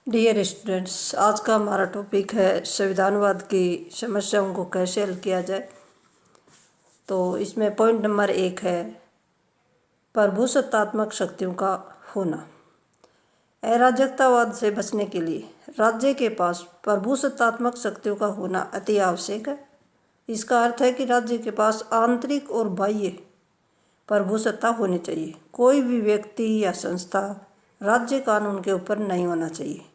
Dear students, आज का हमारा टॉपिक है संविधानवाद की समस्याओं को कैसे हल किया जाए। तो इसमें पॉइंट नंबर 1 है प्रभुसत्तात्मक शक्तियों का होना। अराजकतावाद से बचने के लिए राज्य के पास प्रभुसत्तात्मक शक्तियों का होना अति आवश्यक है। इसका अर्थ है कि राज्य के पास आंतरिक और बाह्य प्रभुसत्ता होनी चाहिए। कोई भी व्यक्ति या संस्था राज्य कानून के ऊपर नहीं होना चाहिए।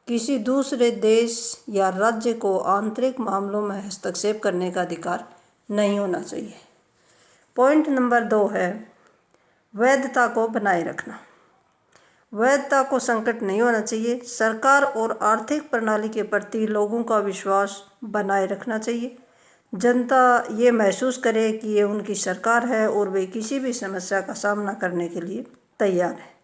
किसी दूसरे देश या राज्य को आंतरिक मामलों में हस्तक्षेप करने का अधिकार नहीं होना चाहिए। पॉइंट नंबर 2 है वैधता को बनाए रखना। वैधता को संकट नहीं होना चाहिए। सरकार और आर्थिक प्रणाली के प्रति लोगों का विश्वास बनाए रखना चाहिए। जनता ये महसूस करे कि ये उनकी सरकार है और वे किसी भी समस्या का सामना करने के लिए तैयार है।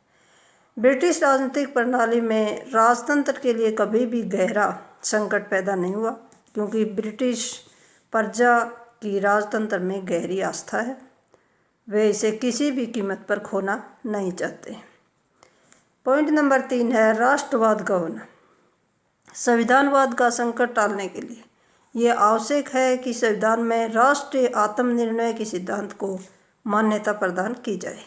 ब्रिटिश राजनीतिक प्रणाली में राजतंत्र के लिए कभी भी गहरा संकट पैदा नहीं हुआ, क्योंकि ब्रिटिश प्रजा की राजतंत्र में गहरी आस्था है। वे इसे किसी भी कीमत पर खोना नहीं चाहते। पॉइंट नंबर 3 है राष्ट्रवाद का होना। संविधानवाद का संकट टालने के लिए यह आवश्यक है कि संविधान में राष्ट्रीय आत्मनिर्णय के सिद्धांत को मान्यता प्रदान की जाए।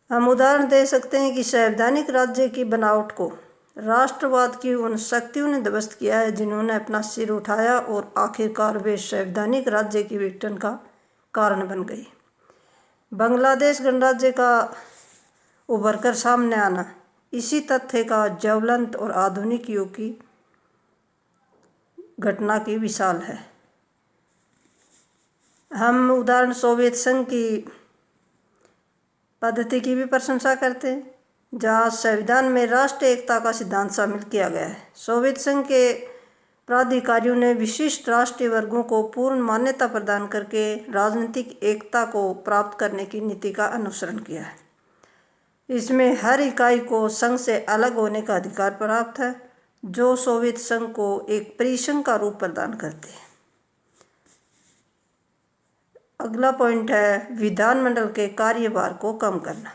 हम उदाहरण दे सकते हैं कि संवैधानिक राज्य की बनावट को राष्ट्रवाद की उन शक्तियों ने ध्वस्त किया है जिन्होंने अपना सिर उठाया और आखिरकार वे संवैधानिक राज्य की विघटन का कारण बन गई। बांग्लादेश गणराज्य का उभरकर सामने आना इसी तथ्य का ज्वलंत और आधुनिक युग की घटना की मिसाल है। हम उदाहरण सोवियत संघ की पद्धति की भी प्रशंसा करते हैं, जहाँ संविधान में राष्ट्रीय एकता का सिद्धांत शामिल किया गया है। सोवियत संघ के प्राधिकारियों ने विशिष्ट राष्ट्रीय वर्गों को पूर्ण मान्यता प्रदान करके राजनीतिक एकता को प्राप्त करने की नीति का अनुसरण किया है। इसमें हर इकाई को संघ से अलग होने का अधिकार प्राप्त है, जो सोवियत संघ को एक परिसंघ का रूप प्रदान करते हैं। अगला पॉइंट है विधानमंडल के कार्यभार को कम करना।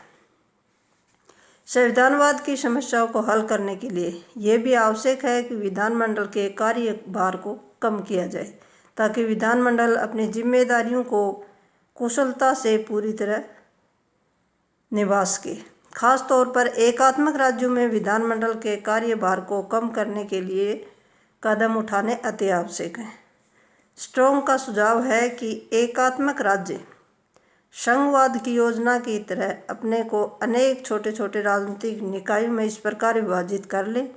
संविधानवाद की समस्याओं को हल करने के लिए यह भी आवश्यक है कि विधानमंडल के कार्यभार को कम किया जाए, ताकि विधानमंडल अपनी जिम्मेदारियों को कुशलता से पूरी तरह निभा सके। खासतौर पर एकात्मक राज्यों में विधानमंडल के कार्यभार को कम करने के लिए कदम उठाने अति आवश्यक हैं। स्ट्रोंग का सुझाव है कि एकात्मक राज्य संघवाद की योजना की तरह अपने को अनेक छोटे छोटे राजनीतिक निकायों में इस प्रकार विभाजित कर ले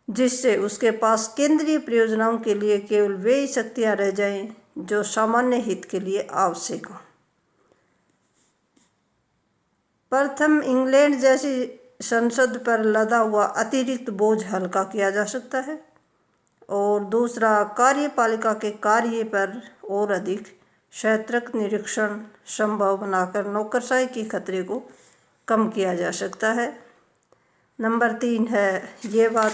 जिससे उसके पास केंद्रीय परियोजनाओं के लिए केवल वे ही शक्तियाँ रह जाएं जो सामान्य हित के लिए आवश्यक हों। प्रथम, इंग्लैंड जैसी संसद पर लदा हुआ अतिरिक्त बोझ हल्का किया जा सकता है, और दूसरा, कार्यपालिका के कार्य पर और अधिक क्षेत्रक निरीक्षण संभव बनाकर नौकरशाही के खतरे को कम किया जा सकता है। नंबर 3 है, ये बात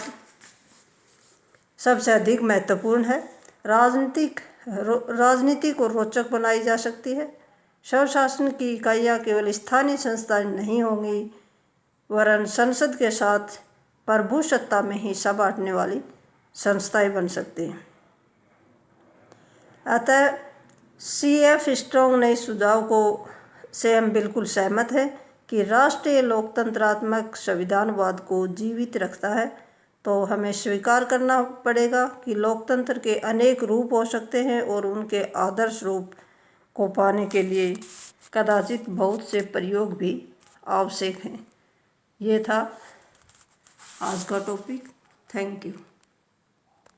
सबसे अधिक महत्वपूर्ण है, राजनीति को रोचक बनाई जा सकती है। स्वशासन की इकाइयाँ केवल स्थानीय संस्थाएं नहीं होंगी, वरन संसद के साथ प्रभुसत्ता में हिस्सा बांटने वाली संस्थाएं बन सकती हैं। अतः CF स्ट्रोंग ने इस सुझाव से हम बिल्कुल सहमत हैं कि राष्ट्रीय लोकतंत्रात्मक संविधानवाद को जीवित रखता है। तो हमें स्वीकार करना पड़ेगा कि लोकतंत्र के अनेक रूप हो सकते हैं और उनके आदर्श रूप को पाने के लिए कदाचित बहुत से प्रयोग भी आवश्यक हैं। ये था आज का टॉपिक। Thank you.